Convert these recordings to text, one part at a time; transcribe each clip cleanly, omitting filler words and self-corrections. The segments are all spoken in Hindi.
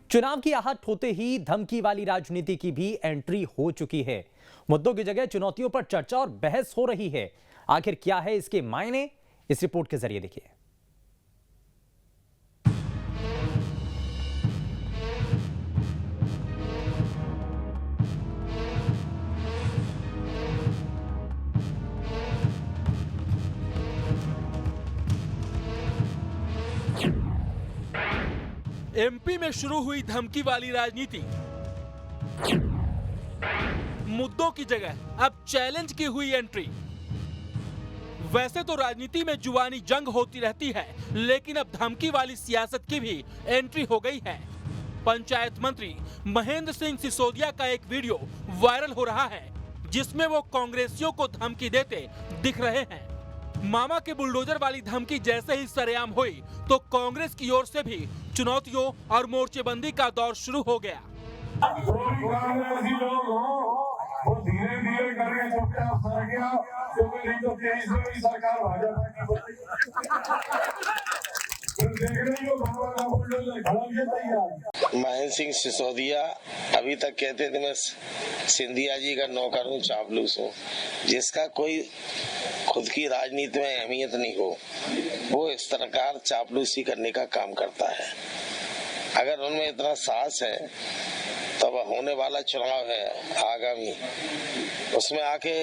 चुनाव की आहट होते ही धमकी वाली राजनीति की भी एंट्री हो चुकी है। मुद्दों की जगह चुनौतियों पर चर्चा और बहस हो रही है। आखिर क्या है इसके मायने, इस रिपोर्ट के जरिए देखिए। एमपी में शुरू हुई धमकी वाली राजनीति, मुद्दों की जगह अब चैलेंज की हुई एंट्री। वैसे तो राजनीति में जुबानी जंग होती रहती है, लेकिन अब धमकी वाली सियासत की भी एंट्री हो गई है। पंचायत मंत्री महेंद्र सिंह सिसोदिया का एक वीडियो वायरल हो रहा है, जिसमें वो कांग्रेसियों को धमकी देते दिख रहे हैं। मामा के बुलडोजर वाली धमकी जैसे ही सरेआम हुई तो कांग्रेस की ओर से भी चुनौतियों और मोर्चेबंदी का दौर शुरू हो गया। धीरे धीरे करके चुपचाप सर गया, क्योंकि नहीं तो 23 में भी सरकार भाजपा की महेंद्र सिंह सिसोदिया अभी तक कहते थे मैं सिंधिया जी का नौकर हूँ, चापलूस हूँ। जिसका कोई खुद की राजनीति में अहमियत नहीं हो, वो इस तरह चापलूसी करने का काम करता है। अगर उनमें इतना साहस है तो अब होने वाला चुनाव है आगामी, उसमें आके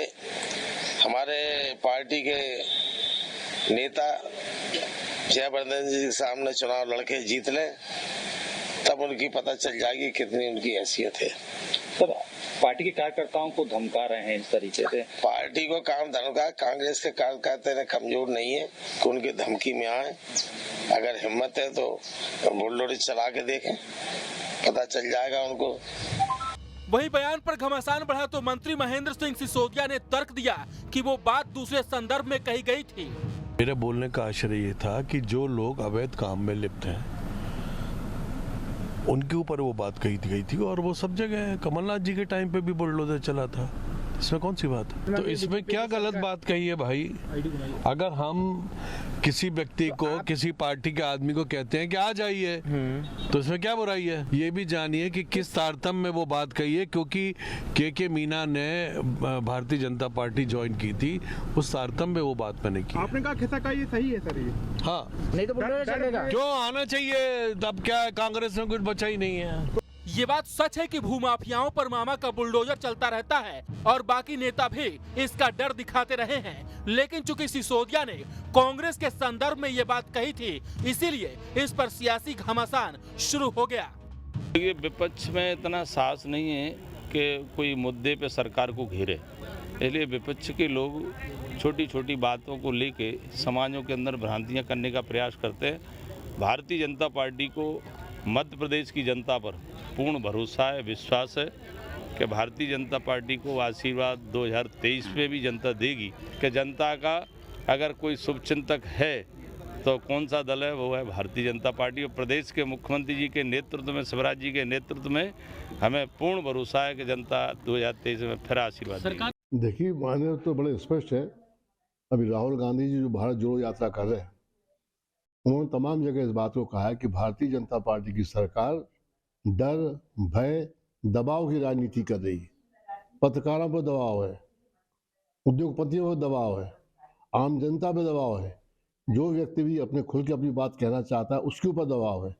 हमारे पार्टी के नेता जयवर्धन जी के सामने चुनाव लड़के जीत लें, तब उनकी पता चल जाएगी कितनी उनकी हैसियत है। तब पार्टी के कार्यकर्ताओं को धमका रहे हैं इस तरीके से। पार्टी को काम धमका, कांग्रेस के कार्यकर्ता कमजोर नहीं है कि उनकी धमकी में आए। अगर हिम्मत है तो बुलडोजर चला के देखें, पता चल जाएगा उनको। वही बयान पर घमासान बढ़ा तो मंत्री महेंद्र सिंह सिसोदिया ने तर्क दिया कि वो बात दूसरे संदर्भ में कही गई थी। मेरे बोलने का आशय ये था कि जो लोग अवैध काम में लिप्त हैं उनके ऊपर वो बात कही गई थी, और वो सब जगह है। कमलनाथ जी के टाइम पे भी बुलडोजर चला था, इसमें कौन सी बात है? तो इसमें क्या गलत बात कही है भाई? अगर हम किसी व्यक्ति को, किसी पार्टी के आदमी को कहते हैं कि आ जाइए, तो इसमें क्या बुराई है? ये भी जानिए कि किस तारतम्य में वो बात कही है, क्योंकि के मीना ने भारतीय जनता पार्टी ज्वाइन की थी, उस तारतम्य में वो बात मैंने की। आपने कहा खिस्सा का ये सही है सर? ये हाँ, नहीं तो बुलडोजर चलेगा। क्यों आना चाहिए? तब क्या है, कांग्रेस में कुछ बचा ही नहीं है। ये बात सच है कि भूमाफियाओं पर मामा का बुलडोजर चलता रहता है और बाकी नेता भी इसका डर दिखाते रहे हैं, लेकिन चूंकि सिसोदिया ने कांग्रेस के संदर्भ में ये बात कही थी, इसीलिए इस पर सियासी घमासान शुरू हो गया। ये विपक्ष में इतना साहस नहीं है कि कोई मुद्दे पे सरकार को घेरे, इसलिए विपक्ष के लोग छोटी छोटी बातों को लेके समाजों के अंदर भ्रांतियां करने का प्रयास करते हैं। भारतीय जनता पार्टी को मध्य प्रदेश की जनता पर पूर्ण भरोसा है, विश्वास है कि भारतीय जनता पार्टी को आशीर्वाद 2023 में भी जनता देगी। कि जनता का अगर कोई शुभचिंतक है तो कौन सा दल है? वो है भारतीय जनता पार्टी। और प्रदेश के मुख्यमंत्री जी के नेतृत्व में, शिवराज जी के नेतृत्व में हमें पूर्ण भरोसा है कि जनता 2023 में फिर आशीर्वाद देगी। देखिए, माने तो बड़े स्पष्ट है। अभी राहुल गांधी जी जो भारत जोड़ो यात्रा कर रहे हैं, उन्होंने तमाम जगह इस बात को कहा है कि भारतीय जनता पार्टी की सरकार डर, भय, दबाव की राजनीति कर रही है। पत्रकारों पर दबाव है, उद्योगपतियों पर दबाव है, आम जनता पर दबाव है। जो व्यक्ति भी अपने खुल के अपनी बात कहना चाहता है उसके ऊपर दबाव है।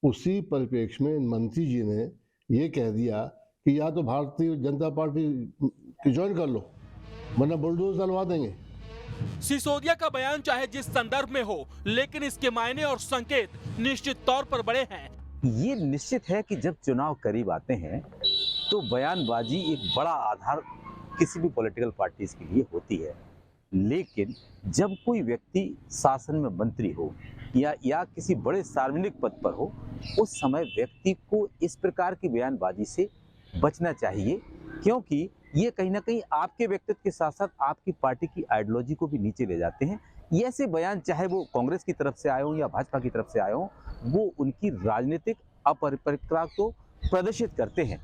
उसी परिप्रेक्ष्य में मंत्री जी ने ये कह दिया कि या तो भारतीय जनता पार्टी ज्वाइन कर लो, वरना बुलडोजर चलवा देंगे। सिसोदिया का बयान चाहे जिस संदर्भ में हो, लेकिन इसके मायने और संकेत निश्चित तौर पर बड़े हैं। ये निश्चित है कि जब चुनाव करीब आते हैं तो बयानबाजी एक बड़ा आधार किसी भी पॉलिटिकल पार्टीज के लिए होती है, लेकिन जब कोई व्यक्ति शासन में मंत्री हो या किसी बड़े सार्वजनिक पद पर हो, उस समय व्यक्ति को इस प्रकार की बयानबाजी से बचना चाहिए, क्योंकि ये कहीं ना कहीं आपके व्यक्तित्व के साथ साथ आपकी पार्टी की आइडियोलॉजी को भी नीचे ले जाते हैं। ये ऐसे बयान चाहे वो कांग्रेस की तरफ से आए हों या भाजपा की तरफ से आए हों, वो उनकी राजनीतिक अपरिपक्वता को प्रदर्शित करते हैं।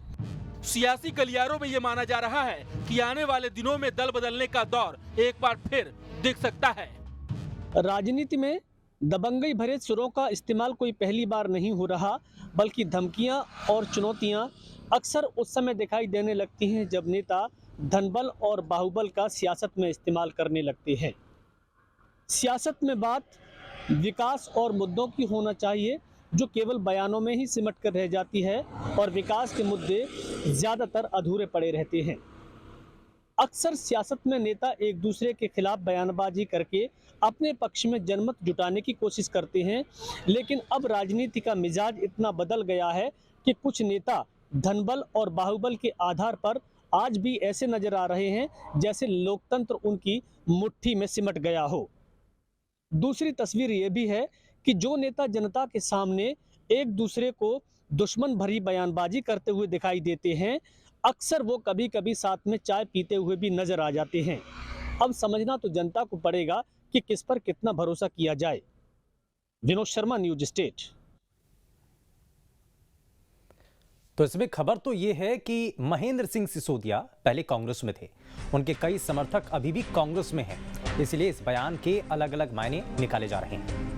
सियासी गलियारों में ये माना जा रहा है कि आने वाले दिनों में दल बदलने का दौर एक बार फिर दिख सकता है। राजनीति में दबंगई भरे सुरों का इस्तेमाल कोई पहली बार नहीं हो रहा, बल्कि धमकियां और चुनौतियां अक्सर उस समय दिखाई देने लगती हैं जब नेता धनबल और बाहुबल का सियासत में इस्तेमाल करने लगते हैं। सियासत में बात विकास और मुद्दों की होना चाहिए, जो केवल बयानों में ही सिमट कर रह जाती है और विकास के मुद्दे ज़्यादातर अधूरे पड़े रहते हैं। अक्सर सियासत में नेता एक दूसरे के खिलाफ बयानबाजी करके अपने पक्ष में जनमत जुटाने की कोशिश करते हैं, लेकिन अब राजनीति का मिजाज इतना बदल गया है कि कुछ नेता धनबल और बाहुबल के आधार पर आज भी ऐसे नजर आ रहे हैं जैसे लोकतंत्र उनकी मुट्ठी में सिमट गया हो। दूसरी तस्वीर ये भी है कि जो नेता जनता के सामने एक दूसरे को दुश्मन भरी बयानबाजी करते हुए दिखाई देते हैं, अक्सर वो कभी कभी साथ में चाय पीते हुए भी नजर आ जाते हैं। अब समझना तो जनता को पड़ेगा कि किस पर कितना भरोसा किया जाए। Vinod Sharma, news state. तो इसमें खबर तो ये है कि महेंद्र सिंह सिसोदिया पहले कांग्रेस में थे, उनके कई समर्थक अभी भी कांग्रेस में हैं, इसलिए इस बयान के अलग अलग मायने निकाले जा रहे हैं।